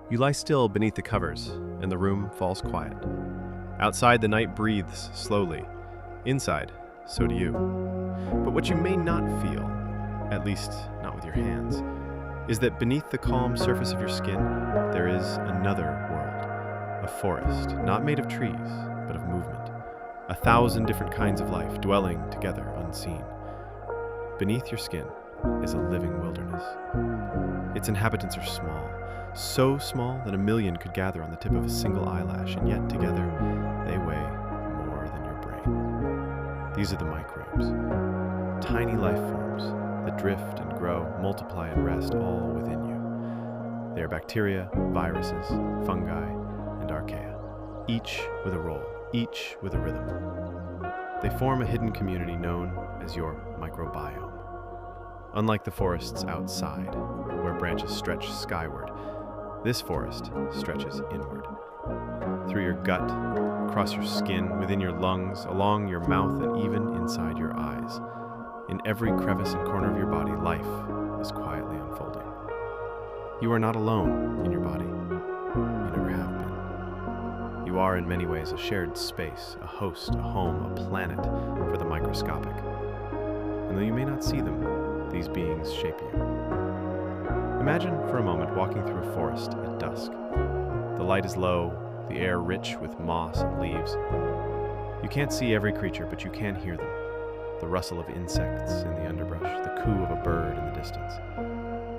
You lie still beneath the covers, and the room falls quiet. Outside, the night breathes slowly. Inside, so do you. But what you may not feel, at least not with your hands, is that beneath the calm surface of your skin, there is another world. A forest, not made of trees, but of movement. 1,000 different kinds of life dwelling together unseen. Beneath your skin is a living wilderness. Its inhabitants are small, so small that 1,000,000 could gather on the tip of a single eyelash, and yet together they weigh more than your brain. These are the microbes, tiny life forms that drift and grow, multiply and rest all within you. They are bacteria, viruses, fungi, and archaea, each with a role, each with a rhythm. They form a hidden community known as your microbiome. Unlike the forests outside, where branches stretch skyward, this forest stretches inward. Through your gut, across your skin, within your lungs, along your mouth, and even inside your eyes. In every crevice and corner of your body, life is quietly unfolding. You are not alone in your body. You never have been. You are in many ways a shared space, a host, a home, a planet for the microscopic. And though you may not see them, these beings shape you. Imagine for a moment walking through a forest at dusk. The light is low, the air rich with moss and leaves. You can't see every creature, but you can hear them. The rustle of insects in the underbrush, the coo of a bird in the distance.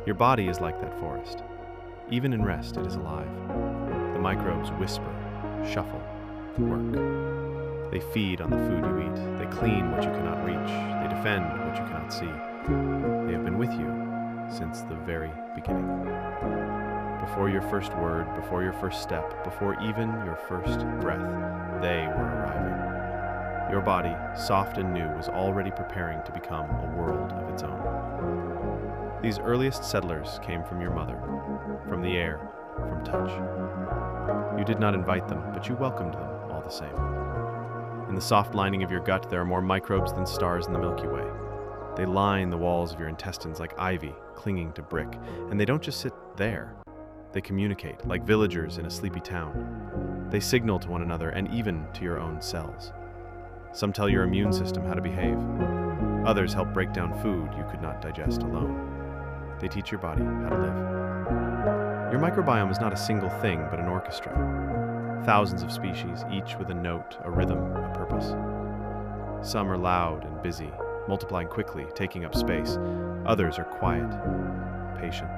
Your body is like that forest. Even in rest, it is alive. The microbes whisper, shuffle, work. They feed on the food you eat. They clean what you cannot reach. They defend what you cannot see. They have been with you since the very beginning. Before your first word, before your first step, before even your first breath, they were arriving. Your body, soft and new, was already preparing to become a world of its own. These earliest settlers came from your mother, from the air, from touch. You did not invite them, but you welcomed them all the same. In the soft lining of your gut, there are more microbes than stars in the Milky Way. They line the walls of your intestines like ivy clinging to brick, and they don't just sit there. They communicate like villagers in a sleepy town. They signal to one another and even to your own cells. Some tell your immune system how to behave. Others help break down food you could not digest alone. They teach your body how to live. Your microbiome is not a single thing, but an orchestra. Thousands of species, each with a note, a rhythm, a purpose. Some are loud and busy, multiplying quickly, taking up space. Others are quiet, patient,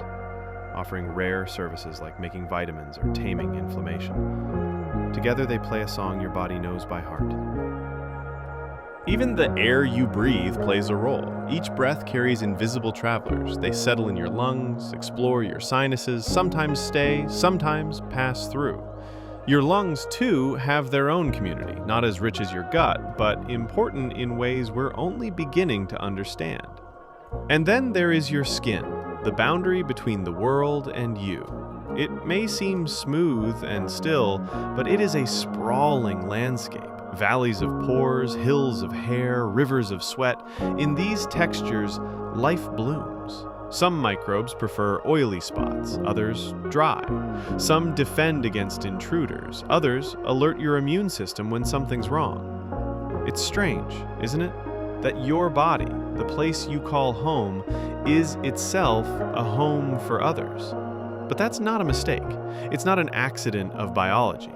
offering rare services like making vitamins or taming inflammation. Together they play a song your body knows by heart. Even the air you breathe plays a role. Each breath carries invisible travelers. They settle in your lungs, explore your sinuses, sometimes stay, sometimes pass through. Your lungs, too, have their own community, not as rich as your gut, but important in ways we're only beginning to understand. And then there is your skin, the boundary between the world and you. It may seem smooth and still, but it is a sprawling landscape. Valleys of pores, hills of hair, rivers of sweat. In these textures, life blooms. Some microbes prefer oily spots, others dry. Some defend against intruders, others alert your immune system when something's wrong. It's strange, isn't it? That your body, the place you call home, is itself a home for others. But that's not a mistake. It's not an accident of biology.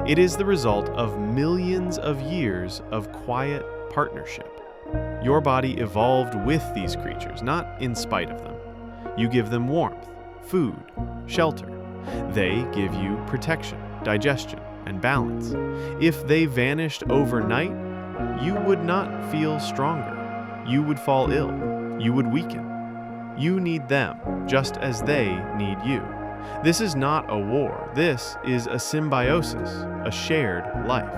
It is the result of millions of years of quiet partnership. Your body evolved with these creatures, not in spite of them. You give them warmth, food, shelter. They give you protection, digestion, and balance. If they vanished overnight, you would not feel stronger. You would fall ill. You would weaken. You need them, just as they need you. This is not a war. This is a symbiosis, a shared life.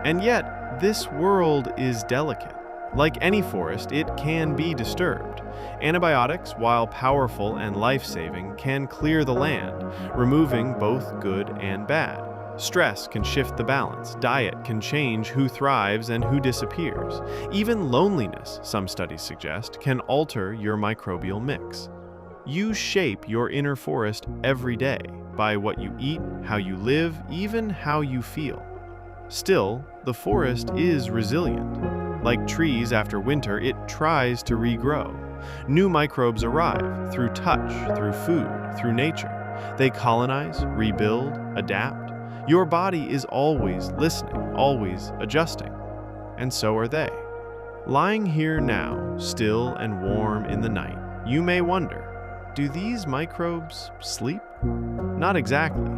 And yet, this world is delicate. Like any forest, it can be disturbed. Antibiotics, while powerful and life-saving, can clear the land, removing both good and bad. Stress can shift the balance. Diet can change who thrives and who disappears. Even loneliness, some studies suggest, can alter your microbial mix. You shape your inner forest every day by what you eat, how you live, even how you feel. Still, the forest is resilient. Like trees after winter, it tries to regrow. New microbes arrive through touch, through food, through nature. They colonize, rebuild, adapt. Your body is always listening, always adjusting. And so are they. Lying here now, still and warm in the night, you may wonder, do these microbes sleep? Not exactly.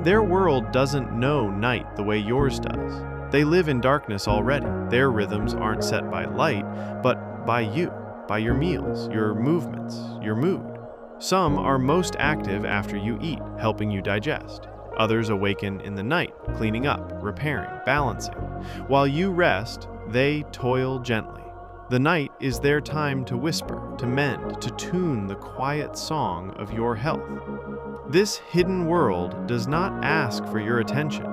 Their world doesn't know night the way yours does. They live in darkness already. Their rhythms aren't set by light, but by you, by your meals, your movements, your mood. Some are most active after you eat, helping you digest. Others awaken in the night, cleaning up, repairing, balancing. While you rest, they toil gently. The night is their time to whisper, to mend, to tune the quiet song of your health. This hidden world does not ask for your attention.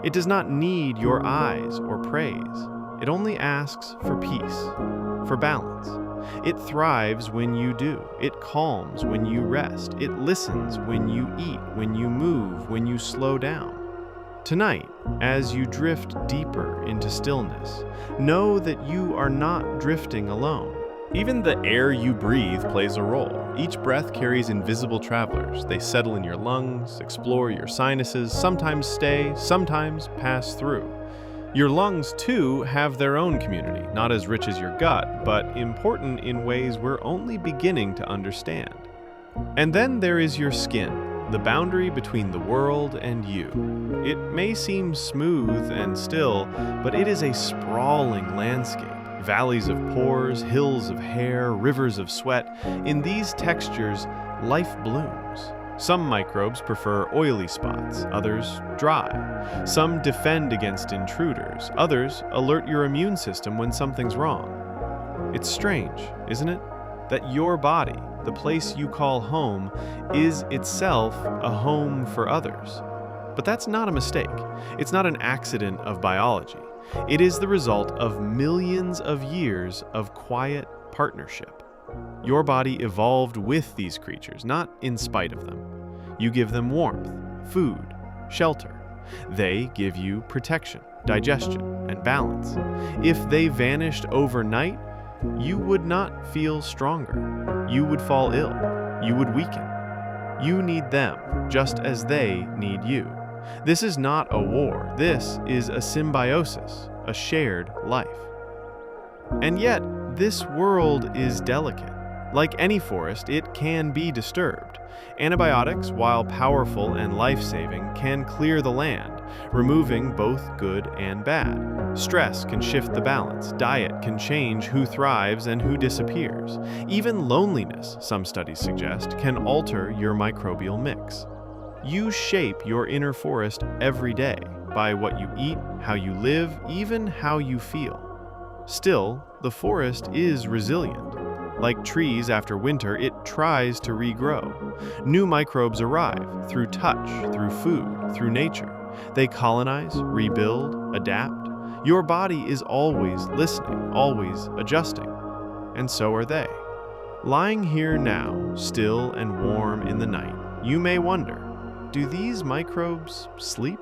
It does not need your eyes or praise. It only asks for peace, for balance. It thrives when you do. It calms when you rest. It listens when you eat, when you move, when you slow down. Tonight, as you drift deeper into stillness, know that you are not drifting alone. Even the air you breathe plays a role. Each breath carries invisible travelers. They settle in your lungs, explore your sinuses, sometimes stay, sometimes pass through. Your lungs, too, have their own community, not as rich as your gut, but important in ways we're only beginning to understand. And then there is your skin, the boundary between the world and you. It may seem smooth and still, but it is a sprawling landscape. Valleys of pores, hills of hair, rivers of sweat. In these textures, life blooms. Some microbes prefer oily spots, others dry. Some defend against intruders, others alert your immune system when something's wrong. It's strange, isn't it? That your body, the place you call home, is itself a home for others. But that's not a mistake. It's not an accident of biology. It is the result of millions of years of quiet partnership. Your body evolved with these creatures, not in spite of them. You give them warmth, food, shelter. They give you protection, digestion, and balance. If they vanished overnight, you would not feel stronger. You would fall ill. You would weaken. You need them just as they need you. This is not a war. This is a symbiosis, a shared life. And yet, this world is delicate. Like any forest, it can be disturbed. Antibiotics, while powerful and life-saving, can clear the land, removing both good and bad. Stress can shift the balance. Diet can change who thrives and who disappears. Even loneliness, some studies suggest, can alter your microbial mix. You shape your inner forest every day by what you eat, how you live, even how you feel. Still, the forest is resilient. Like trees after winter, it tries to regrow. New microbes arrive through touch, through food, through nature. They colonize, rebuild, adapt. Your body is always listening, always adjusting. And so are they. Lying here now, still and warm in the night, you may wonder, do these microbes sleep?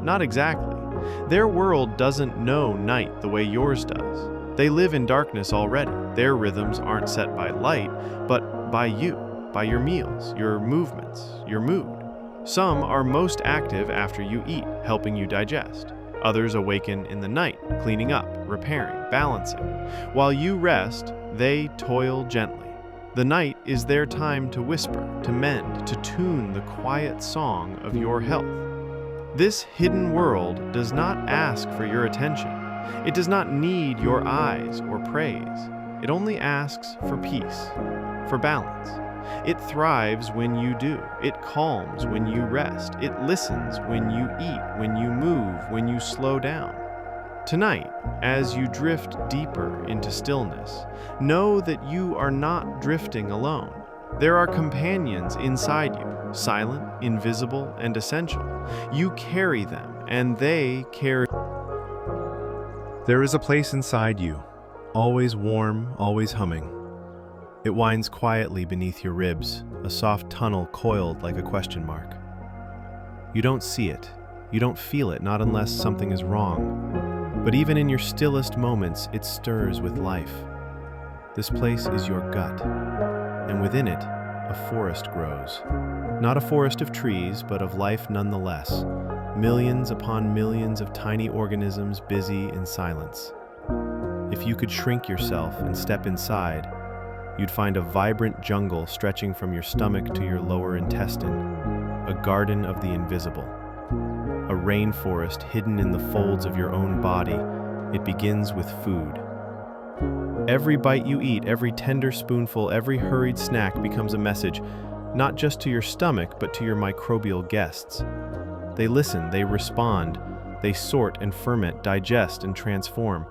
Not exactly. Their world doesn't know night the way yours does. They live in darkness already. Their rhythms aren't set by light, but by you, by your meals, your movements, your mood. Some are most active after you eat, helping you digest. Others awaken in the night, cleaning up, repairing, balancing. While you rest, they toil gently. The night is their time to whisper, to mend, to tune the quiet song of your health. This hidden world does not ask for your attention. It does not need your eyes or praise. It only asks for peace, for balance. It thrives when you do. It calms when you rest. It listens when you eat, when you move, when you slow down. Tonight, as you drift deeper into stillness, know that you are not drifting alone. There are companions inside you, silent, invisible, and essential. You carry them, and they carry. There is a place inside you, always warm, always humming. It winds quietly beneath your ribs, a soft tunnel coiled like a question mark. You don't see it. You don't feel it, not unless something is wrong. But even in your stillest moments, it stirs with life. This place is your gut, and within it, a forest grows. Not a forest of trees, but of life nonetheless. Millions upon millions of tiny organisms busy in silence. If you could shrink yourself and step inside, you'd find a vibrant jungle stretching from your stomach to your lower intestine, a garden of the invisible. A rainforest hidden in the folds of your own body. It begins with food. Every bite you eat, every tender spoonful, every hurried snack becomes a message, not just to your stomach, but to your microbial guests. They listen, they respond, they sort and ferment, digest and transform.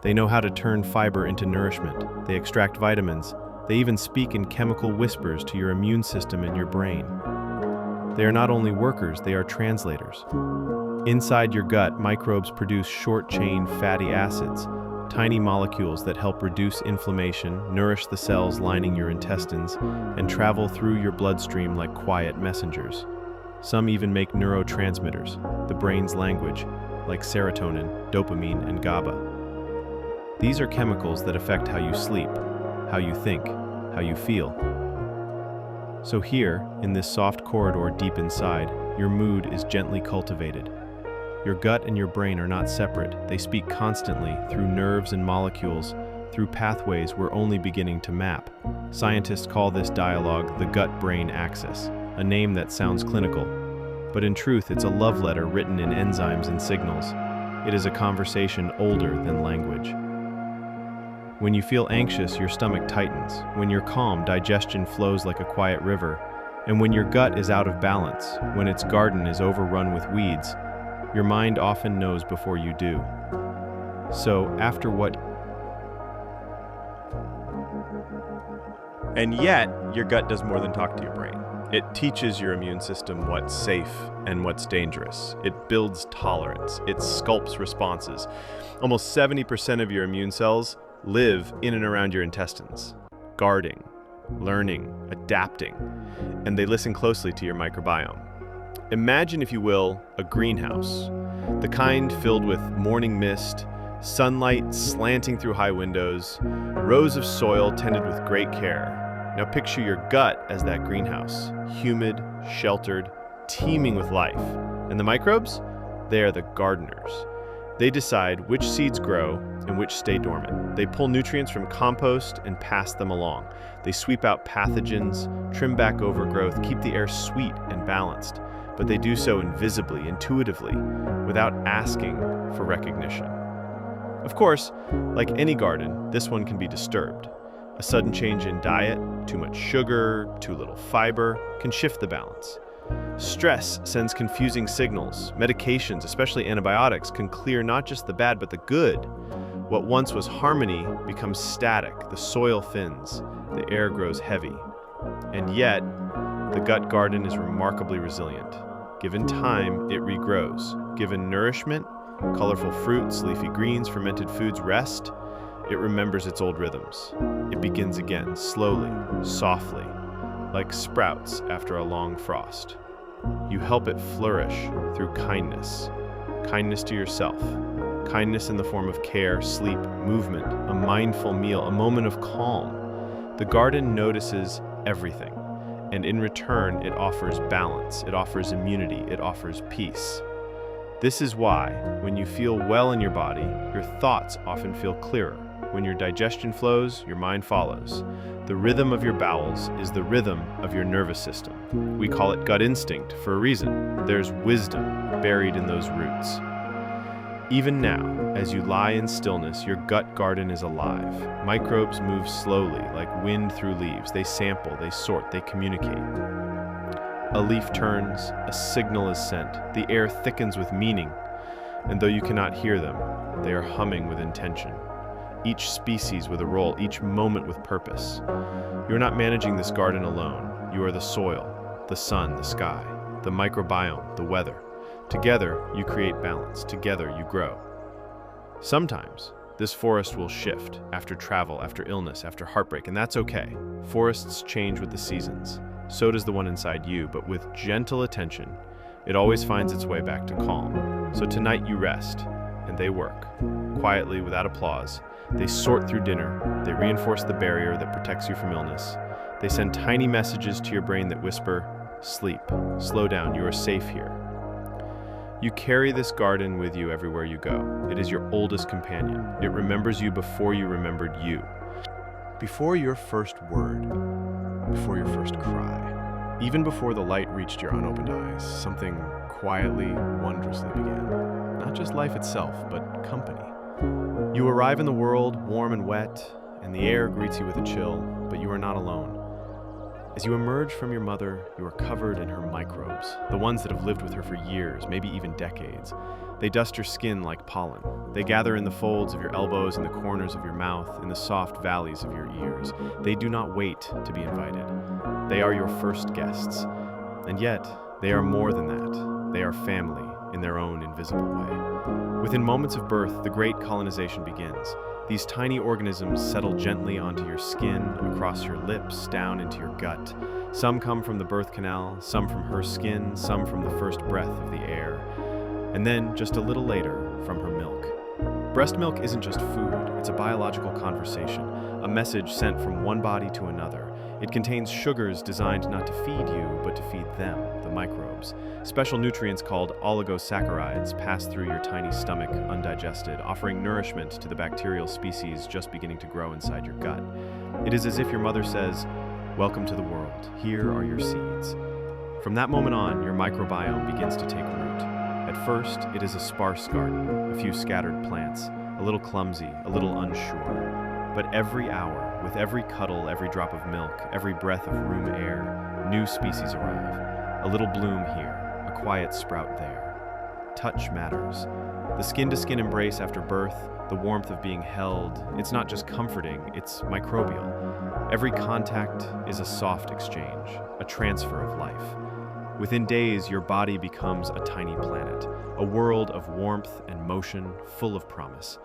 They know how to turn fiber into nourishment. They extract vitamins. They even speak in chemical whispers to your immune system and your brain. They are not only workers, they are translators. Inside your gut, microbes produce short-chain fatty acids, tiny molecules that help reduce inflammation, nourish the cells lining your intestines, and travel through your bloodstream like quiet messengers. Some even make neurotransmitters, the brain's language, like serotonin, dopamine, and GABA. These are chemicals that affect how you sleep, how you think, how you feel. So here, in this soft corridor deep inside, your mood is gently cultivated. Your gut and your brain are not separate. They speak constantly through nerves and molecules, through pathways we're only beginning to map. Scientists call this dialogue the gut-brain axis, a name that sounds clinical. But in truth, it's a love letter written in enzymes and signals. It is a conversation older than language. When you feel anxious, your stomach tightens. When you're calm, digestion flows like a quiet river. And when your gut is out of balance, when its garden is overrun with weeds, your mind often knows before you do. So, after what... And yet, your gut does more than talk to your brain. It teaches your immune system what's safe and what's dangerous. It builds tolerance. It sculpts responses. Almost 70% of your immune cells live in and around your intestines, guarding, learning, adapting, and they listen closely to your microbiome. Imagine, if you will, a greenhouse, the kind filled with morning mist, sunlight slanting through high windows, rows of soil tended with great care. Now picture your gut as that greenhouse, humid, sheltered, teeming with life. And the microbes? They are the gardeners. They decide which seeds grow and which stay dormant. They pull nutrients from compost and pass them along. They sweep out pathogens, trim back overgrowth, keep the air sweet and balanced. But they do so invisibly, intuitively, without asking for recognition. Of course, like any garden, this one can be disturbed. A sudden change in diet, too much sugar, too little fiber, can shift the balance. Stress sends confusing signals. Medications, especially antibiotics, can clear not just the bad but the good. What once was harmony becomes static, the soil thins, the air grows heavy. And yet, the gut garden is remarkably resilient. Given time, it regrows. Given nourishment, colorful fruits, leafy greens, fermented foods, rest, it remembers its old rhythms. It begins again, slowly, softly, like sprouts after a long frost. You help it flourish through kindness. Kindness to yourself. Kindness in the form of care, sleep, movement, a mindful meal, a moment of calm. The garden notices everything, and in return, it offers balance, it offers immunity, it offers peace. This is why, when you feel well in your body, your thoughts often feel clearer. When your digestion flows, your mind follows. The rhythm of your bowels is the rhythm of your nervous system. We call it gut instinct for a reason. There's wisdom buried in those roots. Even now, as you lie in stillness, your gut garden is alive. Microbes move slowly, like wind through leaves. They sample, they sort, they communicate. A leaf turns, a signal is sent. The air thickens with meaning, and though you cannot hear them, they are humming with intention. Each species with a role, each moment with purpose. You are not managing this garden alone. You are the soil, the sun, the sky, the microbiome, the weather. Together, you create balance. Together, you grow. Sometimes, This forest will shift after travel, after illness, after heartbreak, and that's okay. Forests change with the seasons. So does the one inside you, but with gentle attention, it always finds its way back to calm. So tonight you rest, and they work. Quietly, without applause, they sort through dinner, they reinforce the barrier that protects you from illness. They send tiny messages to your brain that whisper, "Sleep, slow down, you are safe here." You carry this garden with you everywhere you go. It is your oldest companion. It remembers you before you remembered you. Before your first word, before your first cry. Even before the light reached your unopened eyes, something quietly, wondrously began. Not just life itself, but company. You arrive in the world warm and wet, and the air greets you with a chill, but you are not alone. As you emerge from your mother, you are covered in her microbes, the ones that have lived with her for years, maybe even decades. They dust your skin like pollen. They gather in the folds of your elbows, in the corners of your mouth, in the soft valleys of your ears. They do not wait to be invited. They are your first guests. And yet, they are more than that. They are family in their own invisible way. Within moments of birth, the great colonization begins. These tiny organisms settle gently onto your skin, across your lips, down into your gut. Some come from the birth canal, some from her skin, some from the first breath of the air. And then, just a little later, from her milk. Breast milk isn't just food, it's a biological conversation, a message sent from one body to another. It contains sugars designed not to feed you, but to feed them, the microbes. Special nutrients called oligosaccharides pass through your tiny stomach undigested, offering nourishment to the bacterial species just beginning to grow inside your gut. It is as if your mother says, "Welcome to the world. Here are your seeds." From that moment on, your microbiome begins to take root. At first, it is a sparse garden, a few scattered plants, a little clumsy, a little unsure. But every hour, with every cuddle, every drop of milk, every breath of room air, new species arrive. A little bloom here, a quiet sprout there. Touch matters. The skin-to-skin embrace after birth, the warmth of being held, it's not just comforting, it's microbial. Every contact is a soft exchange, a transfer of life. Within days, your body becomes a tiny planet, a world of warmth and motion, full of promise.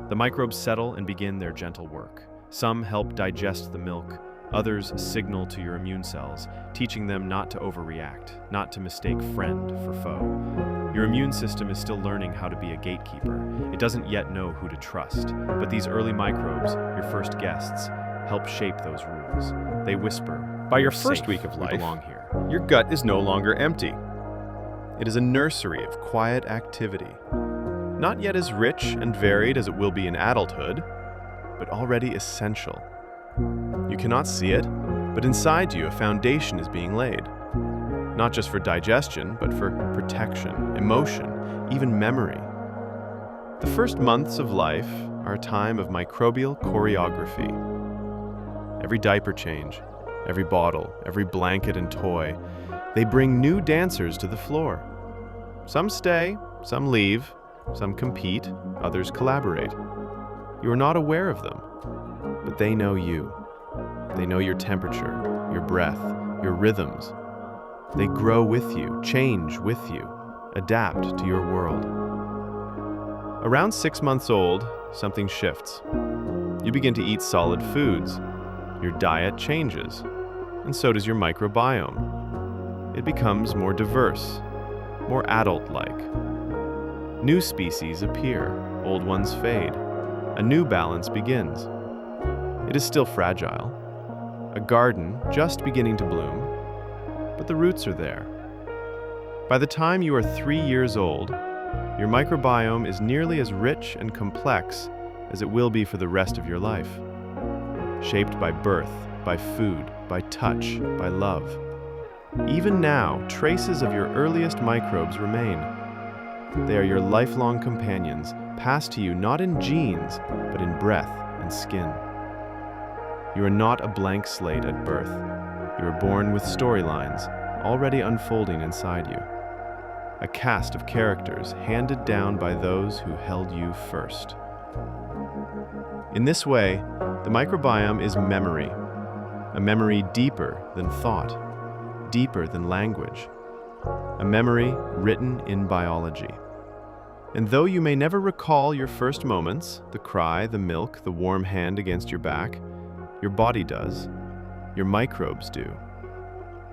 The microbes settle and begin their gentle work. Some help digest the milk, others signal to your immune cells, teaching them not to overreact, not to mistake friend for foe. Your immune system is still learning how to be a gatekeeper. It doesn't yet know who to trust, but these early microbes, your first guests, help shape those rules. They whisper, By your "You're first safe, week of you life, belong here." your gut is no longer empty. It is a nursery of quiet activity. Not yet as rich and varied as it will be in adulthood, but already essential. You cannot see it, but inside you a foundation is being laid. Not just for digestion, but for protection, emotion, even memory. The first months of life are a time of microbial choreography. Every diaper change, every bottle, every blanket and toy, they bring new dancers to the floor. Some stay, some leave, some compete, others collaborate. You are not aware of them, but they know you. They know your temperature, your breath, your rhythms. They grow with you, change with you, adapt to your world. Around 6 months old, something shifts. You begin to eat solid foods. Your diet changes, and so does your microbiome. It becomes more diverse, more adult-like. New species appear, old ones fade. A new balance begins. It is still fragile, a garden just beginning to bloom, but the roots are there. By the time you are 3 years old, your microbiome is nearly as rich and complex as it will be for the rest of your life. Shaped by birth, by food, by touch, by love. Even now, traces of your earliest microbes remain. They are your lifelong companions, passed to you not in genes, but in breath and skin. You are not a blank slate at birth. You are born with storylines already unfolding inside you. A cast of characters handed down by those who held you first. In this way, the microbiome is memory, a memory deeper than thought, deeper than language, a memory written in biology. And though you may never recall your first moments, the cry, the milk, the warm hand against your back, your body does. Your microbes do.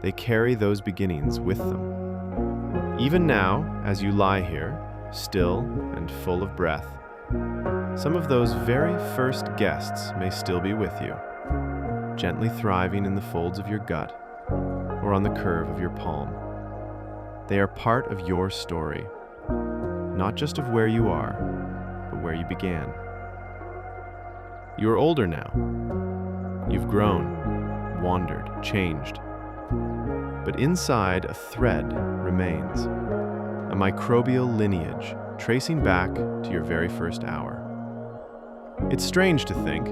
They carry those beginnings with them. Even now, as you lie here, still and full of breath, some of those very first guests may still be with you, gently thriving in the folds of your gut or on the curve of your palm. They are part of your story, not just of where you are, but where you began. You are older now. You've grown, wandered, changed. But inside, a thread remains, a microbial lineage tracing back to your very first hour. It's strange to think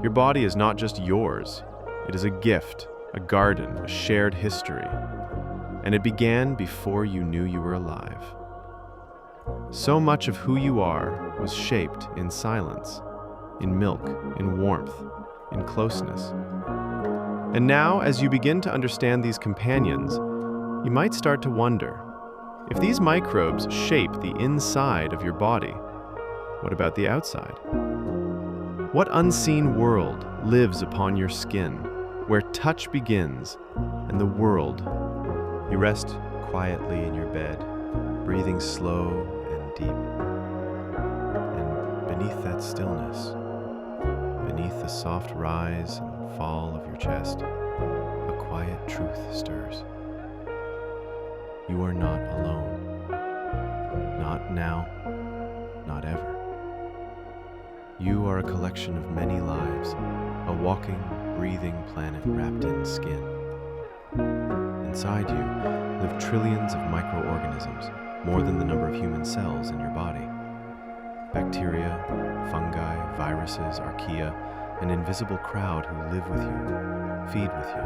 your body is not just yours. It is a gift, a garden, a shared history. And it began before you knew you were alive. So much of who you are was shaped in silence, in milk, in warmth, in closeness. And now, as you begin to understand these companions, you might start to wonder, if these microbes shape the inside of your body, what about the outside? What unseen world lives upon your skin, where touch begins and the world? You rest quietly in your bed, breathing slow and deep. And beneath that stillness, beneath the soft rise and fall of your chest, a quiet truth stirs. You are not alone. Not now, not ever. You are a collection of many lives, a walking, breathing planet wrapped in skin. Inside you live trillions of microorganisms, more than the number of human cells in your body. Bacteria, fungi, viruses, archaea, an invisible crowd who live with you, feed with you,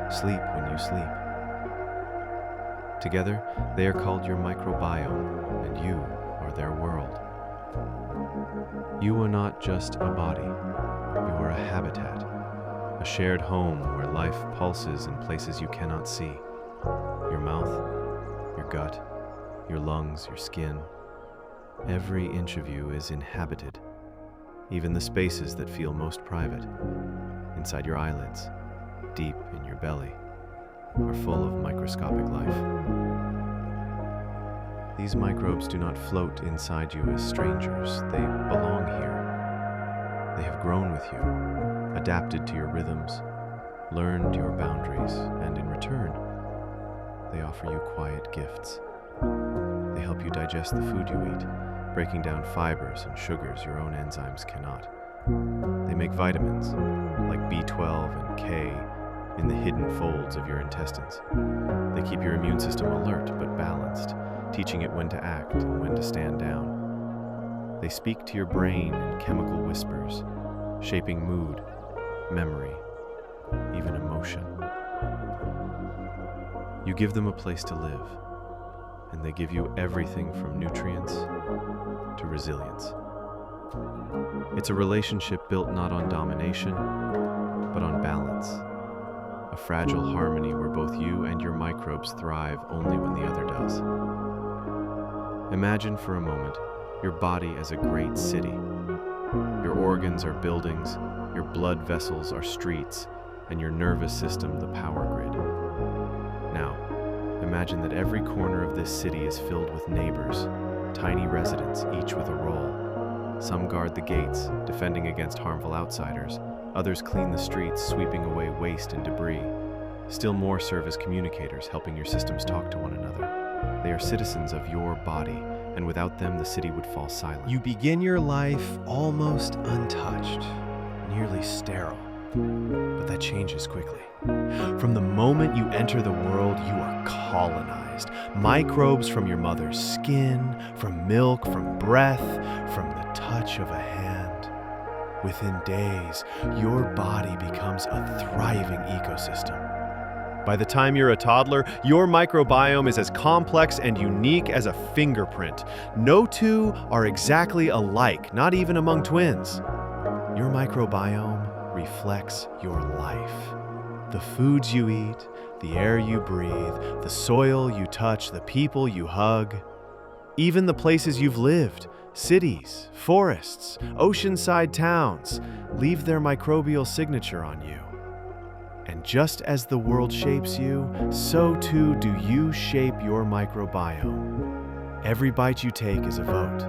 sleep when you sleep. Together, they are called your microbiome, and you are their world. You are not just a body, you are a habitat, a shared home where life pulses in places you cannot see. Your mouth, your gut, your lungs, your skin. Every inch of you is inhabited, even the spaces that feel most private, inside your eyelids, deep in your belly, are full of microscopic life. These microbes do not float inside you as strangers. They belong here. They have grown with you, adapted to your rhythms, learned your boundaries, and in return, they offer you quiet gifts. They help you digest the food you eat, breaking down fibers and sugars your own enzymes cannot. They make vitamins, like B12 and K, in the hidden folds of your intestines. They keep your immune system alert but balanced, teaching it when to act and when to stand down. They speak to your brain in chemical whispers, shaping mood, memory, even emotion. You give them a place to live, and they give you everything from nutrients to resilience. It's a relationship built not on domination, but on balance. A fragile harmony where both you and your microbes thrive only when the other does. Imagine for a moment your body as a great city. Your organs are buildings, your blood vessels are streets, and your nervous system the power grid. Now, imagine that every corner of this city is filled with neighbors, tiny residents, each with a role. Some guard the gates, defending against harmful outsiders. Others clean the streets, sweeping away waste and debris. Still more serve as communicators, helping your systems talk to one another. They are citizens of your body, and without them, the city would fall silent. You begin your life almost untouched, nearly sterile. But that changes quickly. From the moment you enter the world, you are colonized. Microbes from your mother's skin, from milk, from breath, from the touch of a hand. Within days, your body becomes a thriving ecosystem. By the time you're a toddler, your microbiome is as complex and unique as a fingerprint. No two are exactly alike, not even among twins. Your microbiome reflects your life. The foods you eat, the air you breathe, the soil you touch, the people you hug. Even the places you've lived, cities, forests, oceanside towns, leave their microbial signature on you. And just as the world shapes you, so too do you shape your microbiome. Every bite you take is a vote.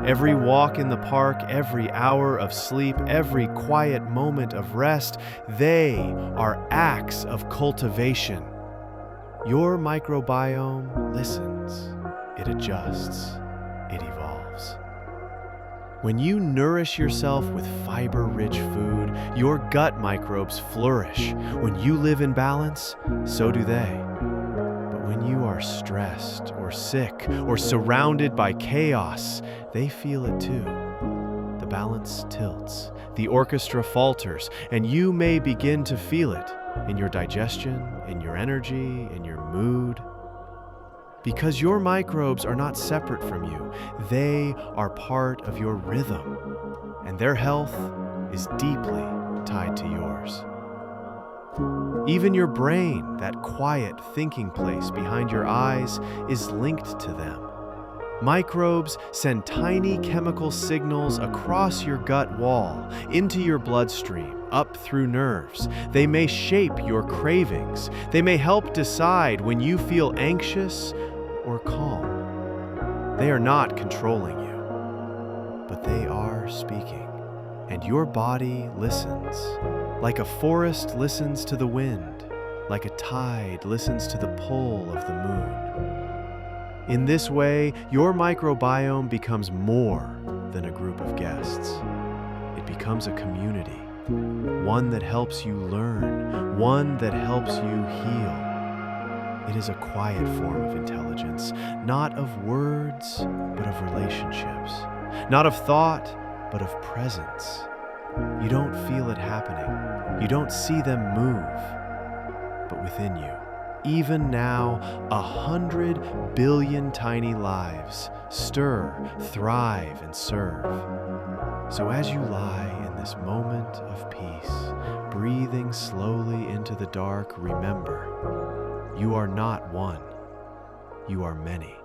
Every walk in the park, every hour of sleep, every quiet moment of rest, they are acts of cultivation. Your microbiome listens, it adjusts, it evolves. When you nourish yourself with fiber-rich food, your gut microbes flourish. When you live in balance, so do they. But when you are stressed or sick or surrounded by chaos, they feel it too. The balance tilts, the orchestra falters, and you may begin to feel it in your digestion, in your energy, in your mood. Because your microbes are not separate from you, they are part of your rhythm, and their health is deeply tied to yours. Even your brain, that quiet thinking place behind your eyes, is linked to them. Microbes send tiny chemical signals across your gut wall, into your bloodstream, up through nerves. They may shape your cravings. They may help decide when you feel anxious or calm. They are not controlling you, but they are speaking. And your body listens, like a forest listens to the wind, like a tide listens to the pull of the moon. In this way, your microbiome becomes more than a group of guests. It becomes a community, one that helps you learn, one that helps you heal. It is a quiet form of intelligence, not of words, but of relationships, not of thought, but of presence. You don't feel it happening. You don't see them move, but within you. Even now, 100 billion tiny lives stir, thrive, and serve. So as you lie in this moment of peace, breathing slowly into the dark, remember, you are not one. You are many.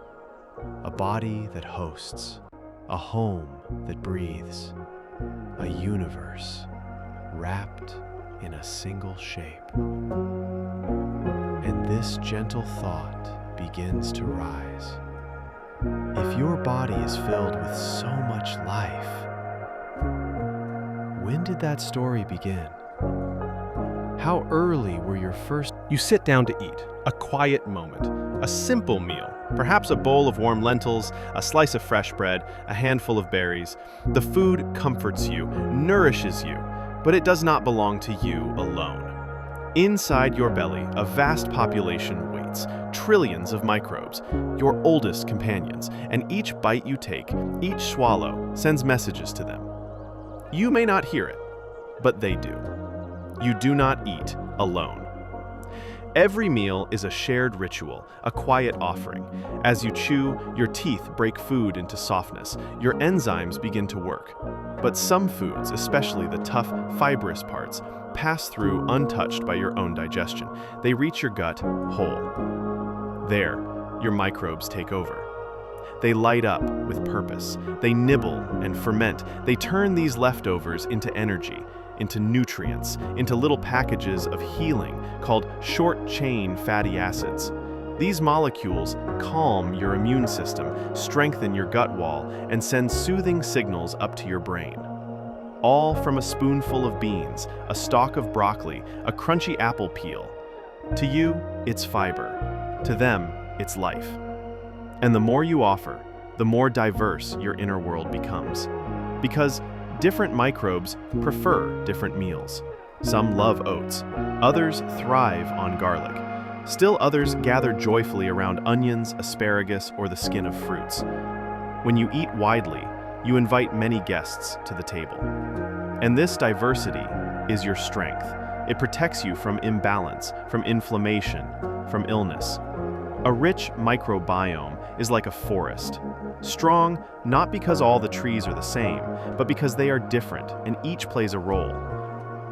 A body that hosts, a home that breathes, a universe wrapped in a single shape. And this gentle thought begins to rise. If your body is filled with so much life, when did that story begin? How early were your first... You sit down to eat, a quiet moment, a simple meal, perhaps a bowl of warm lentils, a slice of fresh bread, a handful of berries. The food comforts you, nourishes you, but it does not belong to you alone. Inside your belly, a vast population waits, trillions of microbes, your oldest companions, and each bite you take, each swallow, sends messages to them. You may not hear it, but they do. You do not eat alone. Every meal is a shared ritual, a quiet offering. As you chew, your teeth break food into softness. Your enzymes begin to work. But some foods, especially the tough, fibrous parts, pass through untouched by your own digestion. They reach your gut whole. There, your microbes take over. They light up with purpose. They nibble and ferment. They turn these leftovers into energy, into nutrients, into little packages of healing called short-chain fatty acids. These molecules calm your immune system, strengthen your gut wall, and send soothing signals up to your brain. All from a spoonful of beans, a stalk of broccoli, a crunchy apple peel. To you, it's fiber. To them, it's life. And the more you offer, the more diverse your inner world becomes. Because different microbes prefer different meals. Some love oats, others thrive on garlic. Still others gather joyfully around onions, asparagus, or the skin of fruits. When you eat widely, you invite many guests to the table. And this diversity is your strength. It protects you from imbalance, from inflammation, from illness. A rich microbiome is like a forest. Strong, not because all the trees are the same, but because they are different and each plays a role.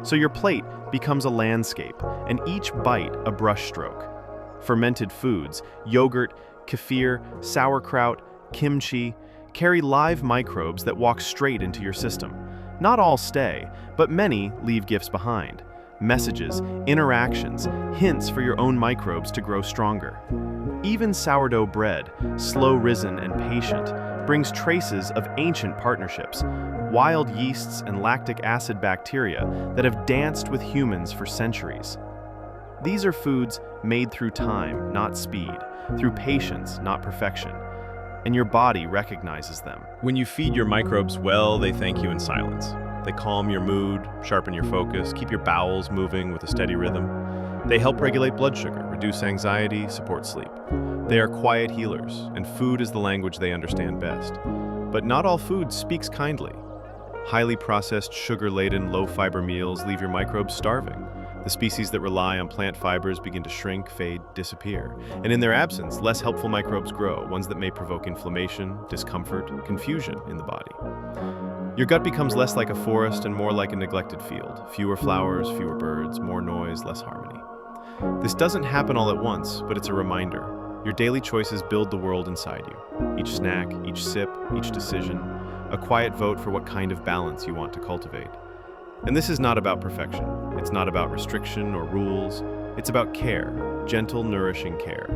So your plate becomes a landscape, and each bite a brushstroke. Fermented foods, yogurt, kefir, sauerkraut, kimchi, carry live microbes that walk straight into your system. Not all stay, but many leave gifts behind. Messages, interactions, hints for your own microbes to grow stronger. Even sourdough bread, slow risen and patient, brings traces of ancient partnerships, wild yeasts and lactic acid bacteria that have danced with humans for centuries. These are foods made through time, not speed, through patience, not perfection, and your body recognizes them. When you feed your microbes well, they thank you in silence. They calm your mood, sharpen your focus, keep your bowels moving with a steady rhythm. They help regulate blood sugar, reduce anxiety, support sleep. They are quiet healers, and food is the language they understand best. But not all food speaks kindly. Highly processed, sugar-laden, low-fiber meals leave your microbes starving. The species that rely on plant fibers begin to shrink, fade, disappear. And in their absence, less helpful microbes grow, ones that may provoke inflammation, discomfort, confusion in the body. Your gut becomes less like a forest and more like a neglected field. Fewer flowers, fewer birds, more noise, less harmony. This doesn't happen all at once, but it's a reminder. Your daily choices build the world inside you. Each snack, each sip, each decision, a quiet vote for what kind of balance you want to cultivate. And this is not about perfection. It's not about restriction or rules. It's about care, gentle, nourishing care.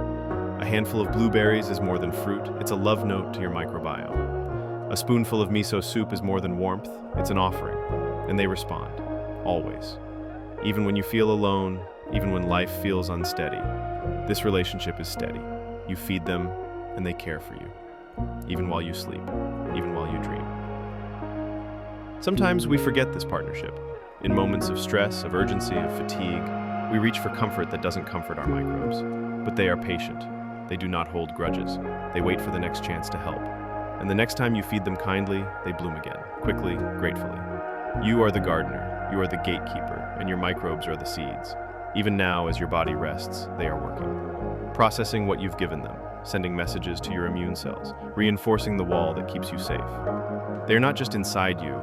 A handful of blueberries is more than fruit. It's a love note to your microbiome. A spoonful of miso soup is more than warmth. It's an offering. And they respond. Always. Even when you feel alone, even when life feels unsteady, this relationship is steady. You feed them, and they care for you. Even while you sleep, even while you dream. Sometimes we forget this partnership. In moments of stress, of urgency, of fatigue, we reach for comfort that doesn't comfort our microbes. But they are patient. They do not hold grudges. They wait for the next chance to help. And the next time you feed them kindly, they bloom again, quickly, gratefully. You are the gardener, you are the gatekeeper, and your microbes are the seeds. Even now, as your body rests, they are working. Processing what you've given them, sending messages to your immune cells, reinforcing the wall that keeps you safe. They are not just inside you,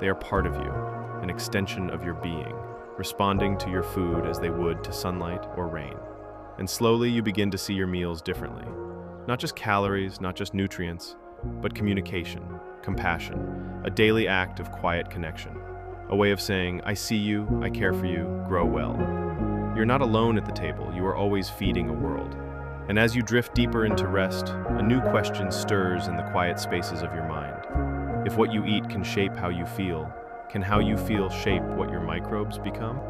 they are part of you, an extension of your being, responding to your food as they would to sunlight or rain. And slowly you begin to see your meals differently. Not just calories, not just nutrients, but communication, compassion, a daily act of quiet connection. A way of saying, I see you, I care for you, grow well. You're not alone at the table, you are always feeding a world. And as you drift deeper into rest, a new question stirs in the quiet spaces of your mind. If what you eat can shape how you feel, can how you feel shape what your microbes become?